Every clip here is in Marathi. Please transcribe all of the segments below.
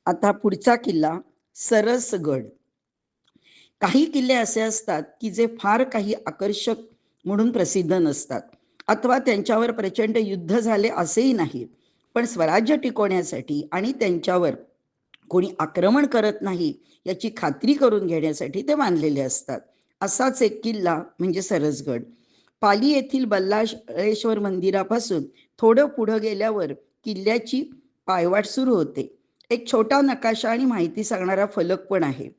आता पुढचा किल्ला सरसगड. काही किल्ले असे असतात की जे फार काही आकर्षक म्हणून प्रसिद्ध नसतात अथवा त्यांच्यावर प्रचंड युद्ध झाले असेही नाही, पण स्वराज्य टिकवण्यासाठी आणि त्यांच्यावर कोणी आक्रमण करत नाही याची खात्री करून घेण्यासाठी ते बांधलेले असतात. असाच एक किल्ला म्हणजे सरसगड. पाली येथील बल्लाळेश्वर मंदिरापासून थोडं पुढं गेल्यावर किल्ल्याची पायवाट सुरू होते. एक छोटा नकाशा आणि माहिती सांगणारा फलक पण आहे.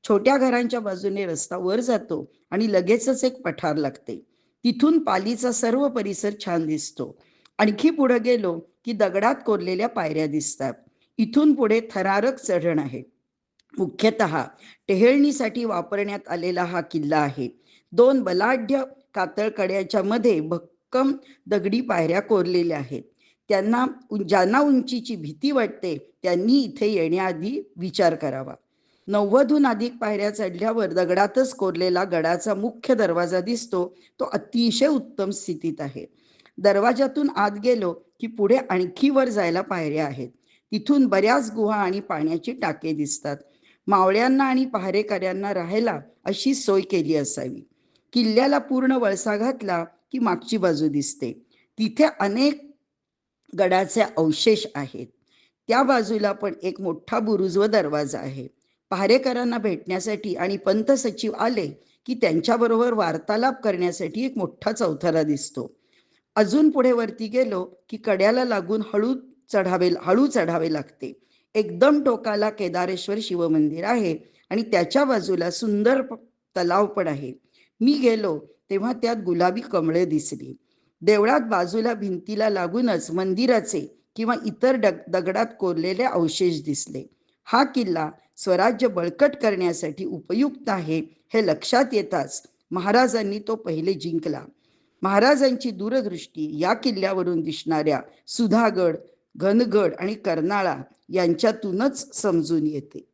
छोट्या घरांच्या बाजूने रस्ता वर जातो आणि लगेचच एक पठार लागते. तिथून पालीचा सर्व परिसर छान दिसतो. आणखी पुढे गेलो की दगडात कोरलेल्या पायऱ्या दिसतात. इथून पुढे थरारक चढण आहे. मुख्यतः टेहळणीसाठी वापरण्यात आलेला हा किल्ला आहे. दोन बलाढ्य कातळकड्याच्या मध्ये भक्कम दगडी पायऱ्या कोरलेल्या आहेत. ज्यांना उंचीची भीती वाटते त्यांनी इथे येण्याआधी विचार करावा. 90हून अधिक पायऱ्या चढल्यावर दगडातच कोरलेला गडाचा मुख्य दरवाजा दिसतो. तो अतिशय उत्तम स्थितीत आहे. दरवाजातून आत गेलो की पुढे आणखी वर जायला पायऱ्या आहेत. तिथून बऱ्याच गुहा आणि पाण्याची टाके दिसतात. मावळ्यांना आणि पहारेकऱ्यांना राहायला अशी सोय केली असावी. किल्ल्याला पूर्ण वळसा घातला की मागची बाजू दिसते. तिथे अनेक गडाचे अवशेष आहेत. त्या बाजूला पण एक मोठा बुरुज व दरवाजा आहे. पहारेकरांना भेटण्यासाठी आणि पंत सचिव आले की त्यांच्याबरोबर वार्तालाप करण्यासाठी एक मोठा चौथरा दिसतो. अजून पुढे वरती गेलो की कड्याला लागून हळू चढावे लागते. एकदम टोकाला केदारेश्वर शिवमंदिर आहे आणि त्याच्या बाजूला सुंदर तलाव पण आहे. मी गेलो तेव्हा त्यात गुलाबी कमळे दिसली. देवळात बाजूला भिंतीला लागूनच मंदिराचे किंवा इतर दगडात कोरलेले अवशेष दिसले. हा किल्ला स्वराज्य बळकट करण्यासाठी उपयुक्त आहे हे लक्षात येताच महाराजांनी तो पहिले जिंकला. महाराजांची दूरदृष्टी या किल्ल्यावरून दिसणाऱ्या सुधागड, घनगड आणि कर्नाळा यांच्यातूनच समजून येते.